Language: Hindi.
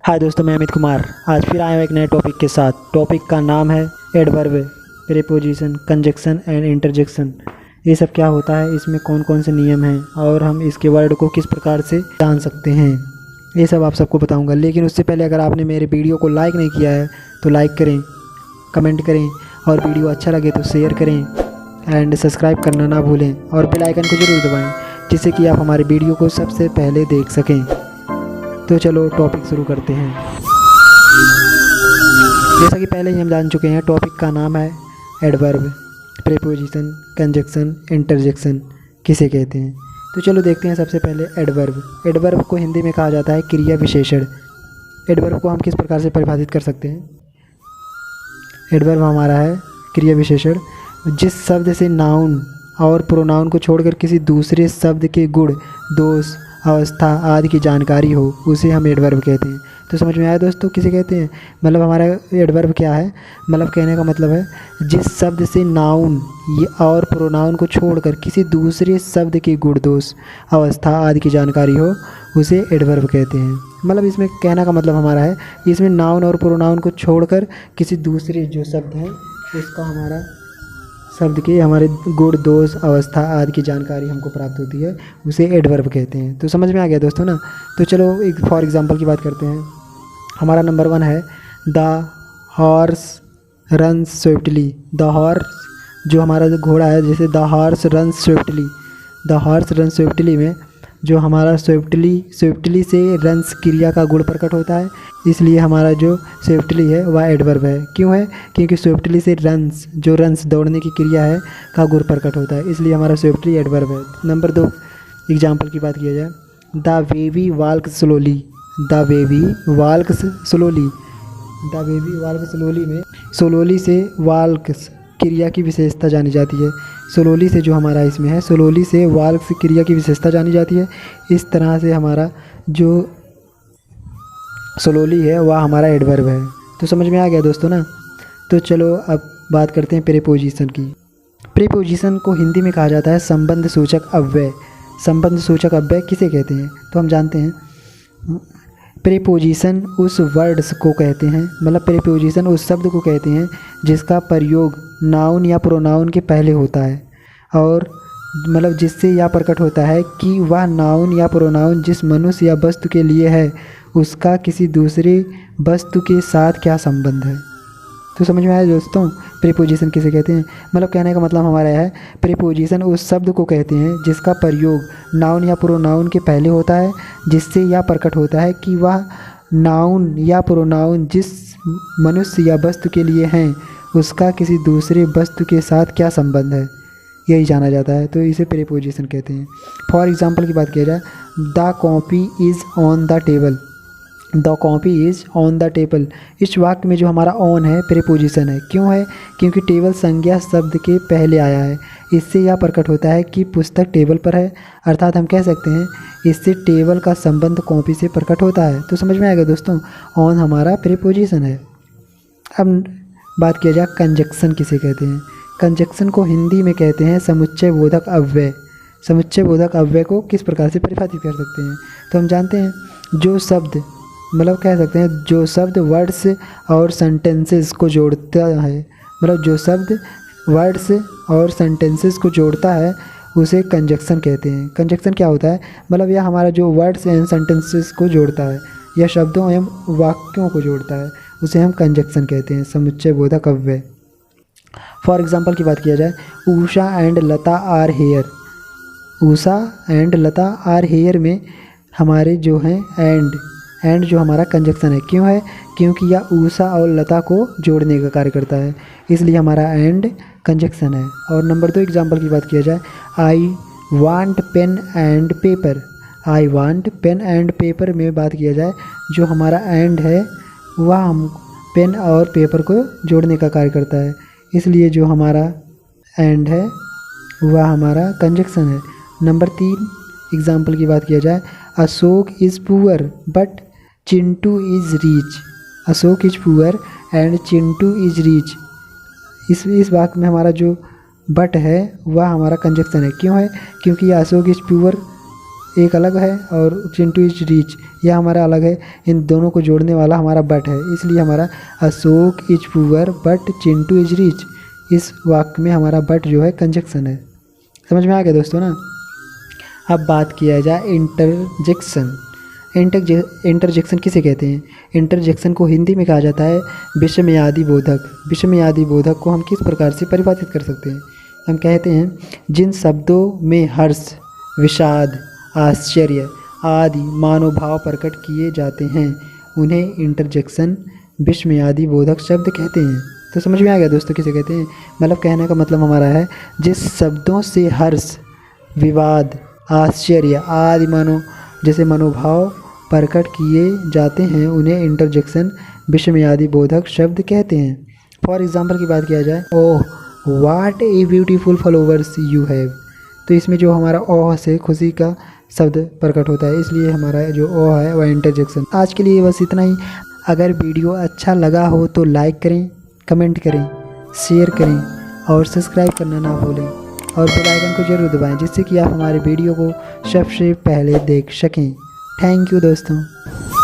हाय दोस्तों, मैं अमित कुमार आज फिर आया हूँ एक नए टॉपिक के साथ। टॉपिक का नाम है adverb, preposition, conjunction and interjection. ये सब क्या होता है, इसमें कौन कौन से नियम हैं और हम इसके वर्ड को किस प्रकार से जान सकते हैं, ये सब आप सबको बताऊंगा। लेकिन उससे पहले अगर आपने मेरे वीडियो को लाइक नहीं किया है तो लाइक करें, कमेंट करें और वीडियो अच्छा लगे तो शेयर करें एंड सब्सक्राइब करना ना भूलें और बेल आइकन को ज़रूर दबाएँ जिससे कि आप हमारे वीडियो को सबसे पहले देख सकें। तो चलो टॉपिक शुरू करते हैं। जैसा कि पहले ही हम जान चुके हैं, टॉपिक का नाम है एडवर्ब, प्रीपोजिशन, कंजक्शन, इंटरजेक्शन किसे कहते हैं। तो चलो देखते हैं सबसे पहले एडवर्ब। एडवर्ब को हिंदी में कहा जाता है क्रिया विशेषण। एडवर्ब को हम किस प्रकार से परिभाषित कर सकते हैं। एडवर्ब हमारा है क्रिया विशेषण जिस शब्द से नाउन और प्रोनाउन को छोड़कर किसी दूसरे शब्द के गुण, दोष, अवस्था आदि की जानकारी हो, उसे हम एडवर्ब कहते हैं। तो समझ में आया दोस्तों किसे कहते हैं। मतलब हमारा एडवर्ब क्या है, मतलब कहने का मतलब है जिस शब्द से नाउन और प्रोनाउन को छोड़कर किसी दूसरे शब्द के गुण, दोष, अवस्था आदि की जानकारी हो, उसे एडवर्ब कहते हैं। मतलब इसमें कहने का मतलब हमारा है इसमें नाउन और प्रोनाउन को छोड़कर किसी दूसरे जो शब्द हैं उसका हमारा शब्द के हमारे गुण, दोष, अवस्था आदि की जानकारी हमको प्राप्त होती है, उसे एडवर्ब कहते हैं। तो समझ में आ गया दोस्तों ना। तो चलो एक फॉर एग्जांपल की बात करते हैं। हमारा नंबर 1 है the horse runs swiftly. The horse जो हमारा जो घोड़ा है, जैसे the horse runs swiftly, the horse runs swiftly में जो हमारा स्विफ्टली से रन्स क्रिया का गुण प्रकट होता है, इसलिए हमारा जो स्विफ्टली है वह एडवर्ब है। क्यों है, क्योंकि स्विफ्टली से रन्स, जो रन्स दौड़ने की क्रिया है, का गुण प्रकट होता है, इसलिए हमारा स्विफ्टली एडवर्ब है। नंबर 2 एग्जाम्पल की बात किया जाए, the baby walk slowly. The baby walk slowly, the baby walk slowly में स्लोली से वाल्क क्रिया की विशेषता जानी जाती है। स्लोली से जो हमारा इसमें है, स्लोली से वाल्क क्रिया की विशेषता जानी जाती है। इस तरह से हमारा जो स्लोली है वह हमारा एडवर्ब है। तो समझ में आ गया दोस्तों ना। तो चलो अब बात करते हैं प्रीपोजिशन की। प्रीपोजिशन को हिंदी में कहा जाता है संबंध सूचक अव्यय। संबंध सूचक अव्यय किसे कहते हैं, तो हम जानते हैं प्रीपोजिशन उस वर्ड्स को कहते हैं, मतलब प्रीपोजिशन उस शब्द को कहते हैं जिसका प्रयोग नाउन या प्रोनाउन के पहले होता है और मतलब जिससे यह प्रकट होता है कि वह नाउन या प्रोनाउन जिस मनुष्य या वस्तु के लिए है उसका किसी दूसरे वस्तु के साथ क्या संबंध है। तो समझ में आया दोस्तों प्रीपोजिशन किसे कहते हैं। मतलब कहने का मतलब हमारा है प्रीपोजिशन उस शब्द को कहते हैं जिसका प्रयोग नाउन या प्रोनाउन के पहले होता है, जिससे यह प्रकट होता है कि वह नाउन या प्रोनाउन जिस मनुष्य या वस्तु के लिए हैं उसका किसी दूसरे वस्तु के साथ क्या संबंध है, यही जाना जाता है। तो इसे प्रीपोजिशन कहते हैं। फॉर एग्जांपल की बात किया जाए, the copy is on the table. The copy is on the table, इस वाक्य में जो हमारा ऑन है प्रीपोजिशन है। क्यों है, क्योंकि टेबल संज्ञा शब्द के पहले आया है। इससे यह प्रकट होता है कि पुस्तक टेबल पर है, अर्थात हम कह सकते हैं इससे टेबल का संबंध कॉपी से प्रकट होता है। तो समझ में आएगा दोस्तों, ऑन हमारा प्रीपोजिशन है। अब बात किया जाए कंजक्शन किसे कहते हैं। कंजक्शन को हिंदी में कहते हैं समुच्चय बोधक अव्यय। समुच्चय बोधक अव्यय को किस प्रकार से परिभाषित कर सकते हैं, तो हम जानते हैं जो शब्द, मतलब कह सकते हैं जो शब्द वर्ड्स और सेंटेंसेस को जोड़ता है, मतलब जो शब्द वर्ड्स और सेंटेंसेस को जोड़ता है उसे कंजक्शन कहते हैं। कंजक्शन क्या होता है, मतलब यह हमारा जो वर्ड्स एंड सेंटेंसेस को जोड़ता है या शब्दों एवं वाक्यों को जोड़ता है, उसे हम कंजक्शन कहते हैं, समुच्चय बोधक अव्यय। फॉर एग्जांपल की बात किया जाए, Usha and Lata are here. Usha and Lata are here में हमारे जो हैं एंड जो हमारा कंजक्शन है। क्यों है, क्योंकि यह उषा और लता को जोड़ने का कार्य करता है, इसलिए हमारा एंड कंजक्शन है। और नंबर 2 एग्जांपल की बात किया जाए, I want pen and paper. I want pen and paper में बात किया जाए, जो हमारा एंड है वह हम पेन और पेपर को जोड़ने का कार्य करता है, इसलिए जो हमारा एंड है वह हमारा कंजक्शन है। नंबर 3 एग्जाम्पल की बात किया जाए, Ashok is poor but Chintu is rich. Ashok is poor and Chintu is rich, इस वाक्य में हमारा जो बट है वह हमारा कंजक्शन है। क्यों है, क्योंकि अशोक इज़ पुअर एक अलग है और चिंटू इज रिच यह हमारा अलग है। इन दोनों को जोड़ने वाला हमारा बट है, इसलिए हमारा Ashok is poor but Chintu is rich, इस वाक्य में हमारा बट जो है कंजक्शन है। समझ में आ गया दोस्तों ना। अब बात किया जाए इंटरजेक्शन। इंटरजेक्शन किसे कहते हैं? इंटरजेक्शन को हिंदी में कहा जाता है विषमयादि बोधक। विषमयादि बोधक को हम किस प्रकार से परिभाषित कर सकते हैं? हम कहते हैं जिन शब्दों में हर्ष, विषाद, आश्चर्य आदि मानोभाव प्रकट किए जाते हैं उन्हें इंटरजेक्शन विषमयादि बोधक शब्द कहते हैं। तो समझ में आ गया दोस्तों किसे कहते हैं? मतलब कहने का मतलब हमारा है जिस शब्दों से हर्ष, विवाद, आश्चर्य आदि जैसे मनोभाव प्रकट किए जाते हैं उन्हें इंटरजेक्शन विषमयादि बोधक शब्द कहते हैं। फॉर एग्जाम्पल की बात किया जाए, oh what a beautiful flowers you have, तो इसमें जो हमारा ओह से खुशी का शब्द प्रकट होता है, इसलिए हमारा जो ओह है वह इंटरजेक्शन। आज के लिए बस इतना ही। अगर वीडियो अच्छा लगा हो तो लाइक करें, कमेंट करें, शेयर करें और सब्सक्राइब करना ना भूलें और बेल आइकन को जरूर दबाएं जिससे कि आप हमारे वीडियो को सबसे पहले देख सकें। थैंक यू दोस्तों।